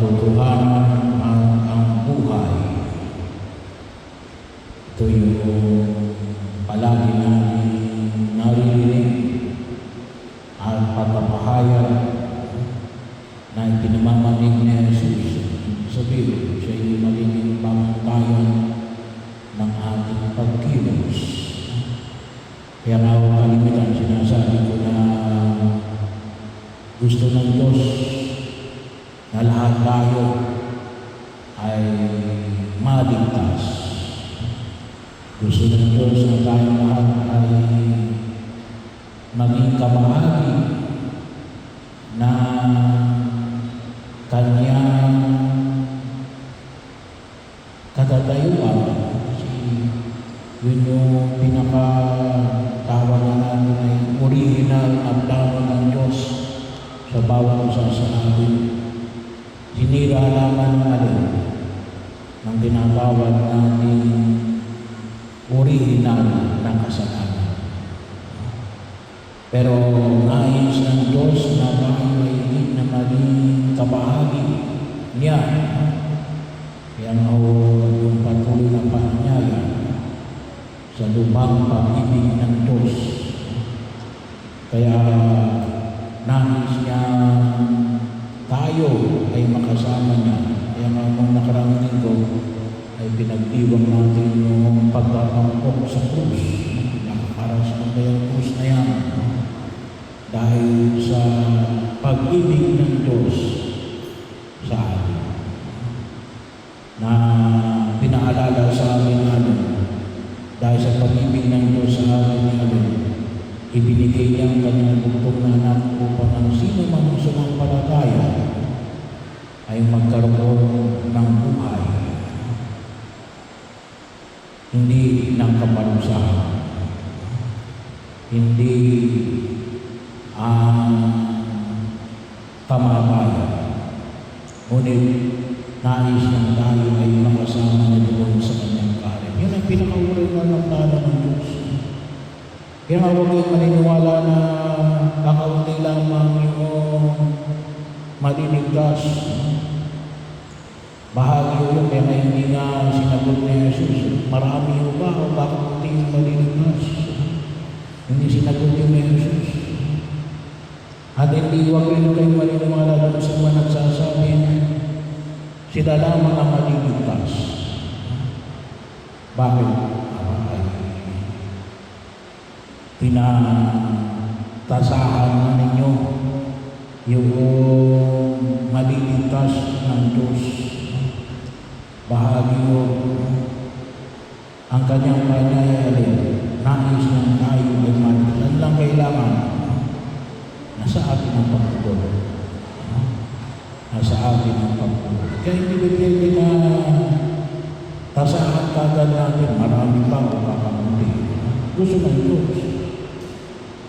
katotohanan at ang buhay. Ito yung palagi natin naririnig at pagpapahayag na ipinamamanig ni Jesus. Sabihin, siya yung magiging pamantayan ng ating pagkilos. Kaya nga ako kalimitan, sinasabi ko na gusto ng Diyos na lahat tayo ay maligtas. Gusto ng Diyos na tayo lahat ay maging kabahagi na Kanyang katatayuan. Kasi yun yung pinakatawag na natin ay original na plano ng Diyos sa bawat isa sa atin. Sinira naman alin ng tinatawag natin original na kasalanan. Pero nais ng Diyos na tayo ay higit na maging kabahagi niya. Kaya nga yung patuloy na paanyaya sa lubang pag-ibig ng Diyos. Kaya nais niya tayo ay makasama niya. Kaya nga nung nakarang linggo ay pinagdiwang natin yung pagkakampok sa krus. Nakakaras ng kayang krus na yan. Dahil sa pag-ibig ng Diyos sa atin. Na pinaalala sa amin natin. Dahil sa pag-ibig ng Diyos sa atin natin, ibinigay niya ang kanyang bugtong na anak upang ang sino man sumampalataya ay magkaroon ng buhay. Hindi ng kaparusahan. Hindi ang kamatayan. Ngunit nais ng tayo ay makasama niya doon sa kanyang karin. Yun ang pinakaurihan ng plano ng Diyos. Kaya nga huwag kayong maniniwala na kakaunti lamang yung maliligtas. Bahagi yun, kaya nga hindi nga sinagot ni Jesus. Marami yun ba o kakaunti yung maliligtas? Hindi sinagot yun ni Jesus. At hindi huwag rin kayong maniniwala doon sa mga nagsasabi sila lamang ang maliligtas. Bakit? Tinatasahan na ninyo yung maliligtas ng Diyos. Bahagi mo ang kanyang pangyayari, nais ng tayo ay maliligtas. Lang kailangan nasa atin ang pagpapalagay. Nasa atin ang pagpapalagay. Kaya hindi pwede na tasahan kagad natin, marami pa o kakamundi. Gusto ng Diyos.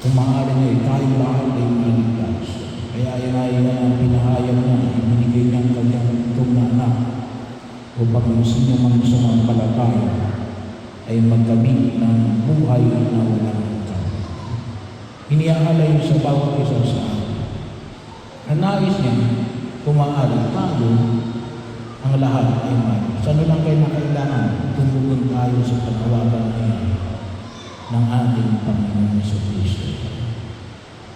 Kung maaari niya, tayo lahat ay maligtas. Kaya yan ay pinahayag niya, ibinigay niya ang kanyang itong na anak upang yung sino man sumampalataya ay magkamit ng buhay na walang hanggan. Iniaalay sa bawat isa sa atin. Ang nais niya, kung maaari, tayo ang lahat ay maligtas. Ano lang kayo na kailangan? Tumugon tayo sa panawagan na yan ng ating Panginoon Jesucristo.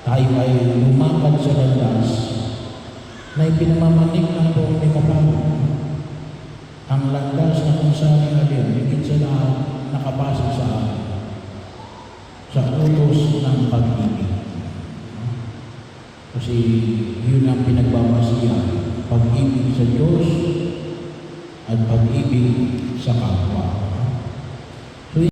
Tayo ay lumakad sa landas na ipinamamanig ng buong may kapal. Ang landas na kung saan alin, higit sa lahat, nakabasa sa utos ng pag-ibig. Kasi yun ang pinagbabasihan, pag-ibig sa Diyos at pag-ibig sa kapwa.